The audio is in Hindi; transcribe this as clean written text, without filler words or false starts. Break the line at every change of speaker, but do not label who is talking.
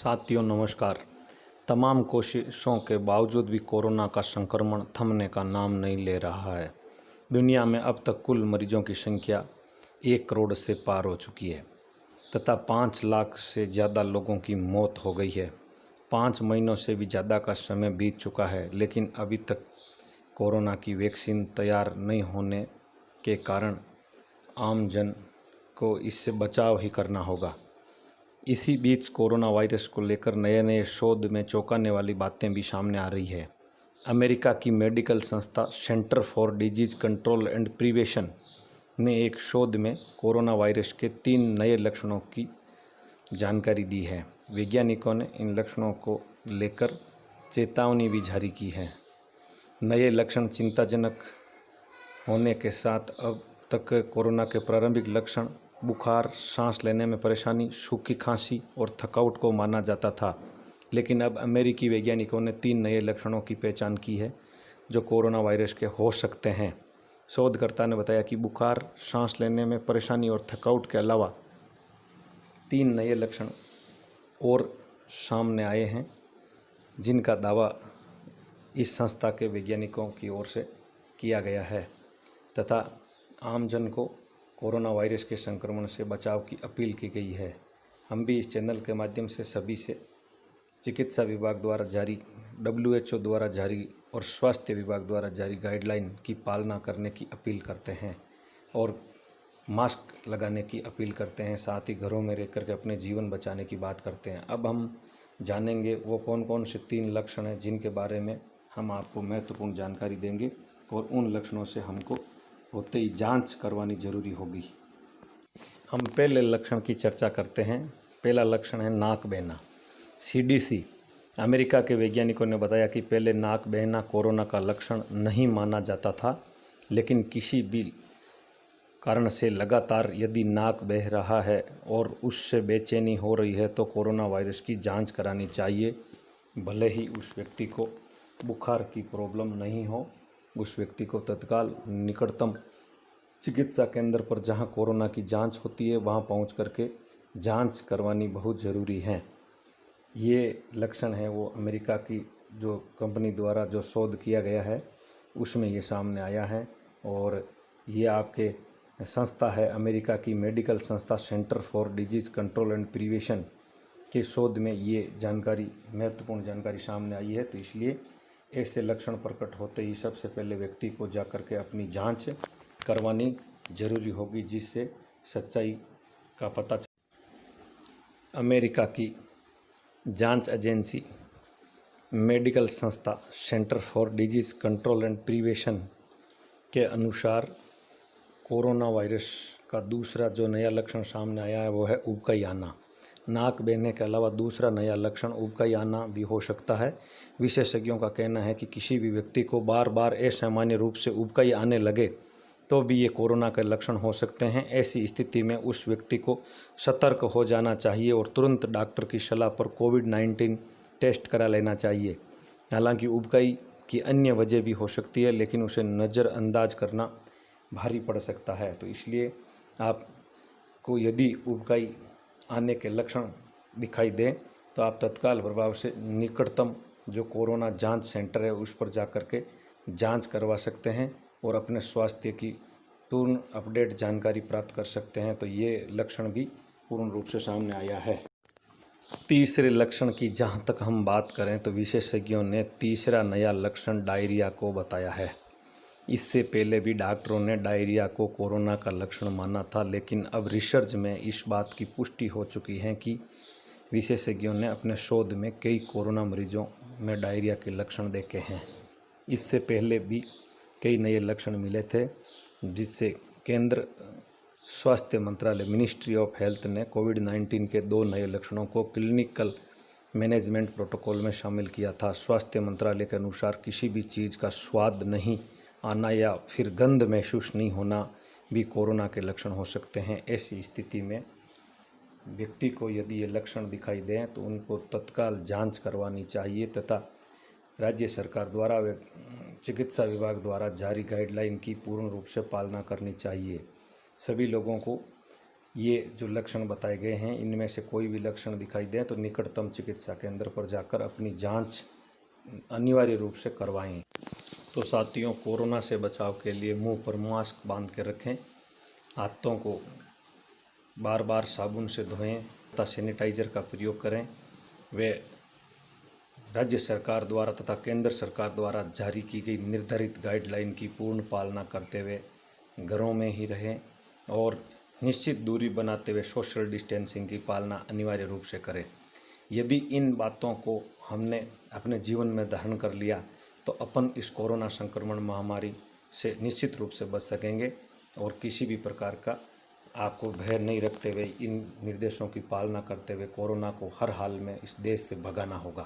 साथियों नमस्कार। तमाम कोशिशों के बावजूद भी कोरोना का संक्रमण थमने का नाम नहीं ले रहा है। दुनिया में अब तक कुल मरीजों की संख्या 1 करोड़ से पार हो चुकी है तथा 5 लाख से ज़्यादा लोगों की मौत हो गई है। 5 महीनों से भी ज़्यादा का समय बीत चुका है, लेकिन अभी तक कोरोना की वैक्सीन तैयार नहीं होने के कारण आम जन को इससे बचाव ही करना होगा। इसी बीच कोरोना वायरस को लेकर नए नए शोध में चौंकाने वाली बातें भी सामने आ रही है। अमेरिका की मेडिकल संस्था centre for disease control and prevention ने एक शोध में कोरोना वायरस के 3 नए लक्षणों की जानकारी दी है। वैज्ञानिकों ने इन लक्षणों को लेकर चेतावनी भी जारी की है। नए लक्षण चिंताजनक होने के साथ अब तक कोरोना के प्रारंभिक लक्षण बुखार, सांस लेने में परेशानी, सूखी खांसी और थकावट को माना जाता था, लेकिन अब अमेरिकी वैज्ञानिकों ने 3 नए लक्षणों की पहचान की है जो कोरोना वायरस के हो सकते हैं। शोधकर्ता ने बताया कि बुखार, सांस लेने में परेशानी और थकावट के अलावा 3 नए लक्षण और सामने आए हैं, जिनका दावा इस संस्था के वैज्ञानिकों की ओर से किया गया है तथा आमजन को कोरोना वायरस के संक्रमण से बचाव की अपील की गई है। हम भी इस चैनल के माध्यम से सभी से चिकित्सा विभाग द्वारा जारी, WHO द्वारा जारी और स्वास्थ्य विभाग द्वारा जारी गाइडलाइन की पालना करने की अपील करते हैं और मास्क लगाने की अपील करते हैं। साथ ही घरों में रह करके अपने जीवन बचाने की बात करते हैं। अब हम जानेंगे वो कौन कौन से 3 लक्षण हैं जिनके बारे में हम आपको महत्वपूर्ण जानकारी देंगे और उन लक्षणों से हमको होते ही जांच करवानी जरूरी होगी। हम पहले लक्षण की चर्चा करते हैं। पहला लक्षण है नाक बहना। CDC अमेरिका के वैज्ञानिकों ने बताया कि पहले नाक बहना कोरोना का लक्षण नहीं माना जाता था, लेकिन किसी भी कारण से लगातार यदि नाक बह रहा है और उससे बेचैनी हो रही है तो कोरोना वायरस की जांच करानी चाहिए। भले ही उस व्यक्ति को बुखार की प्रॉब्लम नहीं हो, उस व्यक्ति को तत्काल निकटतम चिकित्सा केंद्र पर जहां कोरोना की जांच होती है वहां पहुंच करके जांच करवानी बहुत ज़रूरी है। ये लक्षण है वो अमेरिका की जो कंपनी द्वारा जो शोध किया गया है उसमें ये सामने आया है और ये आपके संस्था है अमेरिका की मेडिकल संस्था centre for disease control and prevention के शोध में ये जानकारी, महत्वपूर्ण जानकारी सामने आई है। तो इसलिए ऐसे लक्षण प्रकट होते ही सबसे पहले व्यक्ति को जाकर के अपनी जांच करवानी जरूरी होगी, जिससे सच्चाई का पता चले। अमेरिका की जांच एजेंसी मेडिकल संस्था centre for disease control and prevention के अनुसार कोरोना वायरस का दूसरा जो नया लक्षण सामने आया है वो है उबकाई आना। नाक बहने के अलावा दूसरा नया लक्षण उबकाई आना भी हो सकता है। विशेषज्ञों का कहना है कि किसी भी व्यक्ति को बार बार असामान्य रूप से उबकाई आने लगे तो भी ये कोरोना के लक्षण हो सकते हैं। ऐसी स्थिति में उस व्यक्ति को सतर्क हो जाना चाहिए और तुरंत डॉक्टर की सलाह पर कोविड-19 टेस्ट करा लेना चाहिए। हालांकि उबकाई की अन्य वजह भी हो सकती है, लेकिन उसे नज़रअंदाज करना भारी पड़ सकता है। तो इसलिए आपको यदि उबकाई आने के लक्षण दिखाई दें तो आप तत्काल प्रभाव से निकटतम जो कोरोना जांच सेंटर है उस पर जाकर के जांच करवा सकते हैं और अपने स्वास्थ्य की पूर्ण अपडेट जानकारी प्राप्त कर सकते हैं। तो ये लक्षण भी पूर्ण रूप से सामने आया है। तीसरे लक्षण की जहां तक हम बात करें तो विशेषज्ञों ने तीसरा नया लक्षण डायरिया को बताया है। इससे पहले भी डॉक्टरों ने डायरिया को कोरोना का लक्षण माना था, लेकिन अब रिसर्च में इस बात की पुष्टि हो चुकी है कि विशेषज्ञों ने अपने शोध में कई कोरोना मरीजों में डायरिया के लक्षण देखे हैं। इससे पहले भी कई नए लक्षण मिले थे, जिससे केंद्र स्वास्थ्य मंत्रालय मिनिस्ट्री ऑफ हेल्थ ने कोविड-19 के 2 नए लक्षणों को क्लिनिकल मैनेजमेंट प्रोटोकॉल में शामिल किया था। स्वास्थ्य मंत्रालय के अनुसार किसी भी चीज़ का स्वाद नहीं आना या फिर गंध महसूस नहीं होना भी कोरोना के लक्षण हो सकते हैं। ऐसी स्थिति में व्यक्ति को यदि ये लक्षण दिखाई दें तो उनको तत्काल जांच करवानी चाहिए तथा राज्य सरकार द्वारा व चिकित्सा विभाग द्वारा जारी गाइडलाइन की पूर्ण रूप से पालना करनी चाहिए। सभी लोगों को ये जो लक्षण बताए गए हैं इनमें से कोई भी लक्षण दिखाई दे तो निकटतम चिकित्सा केंद्र पर जाकर अपनी जांच अनिवार्य रूप से करवाएं। तो साथियों, कोरोना से बचाव के लिए मुंह पर मास्क बांध के रखें, हाथों को बार बार साबुन से धोएं तथा सैनिटाइजर का प्रयोग करें। वे राज्य सरकार द्वारा तथा केंद्र सरकार द्वारा जारी की गई निर्धारित गाइडलाइन की पूर्ण पालना करते हुए घरों में ही रहें और निश्चित दूरी बनाते हुए सोशल डिस्टेंसिंग की पालना अनिवार्य रूप से करें। यदि इन बातों को हमने अपने जीवन में धारण कर लिया तो अपन इस कोरोना संक्रमण महामारी से निश्चित रूप से बच सकेंगे और किसी भी प्रकार का आपको भय नहीं रखते हुए इन निर्देशों की पालना करते हुए कोरोना को हर हाल में इस देश से भगाना होगा।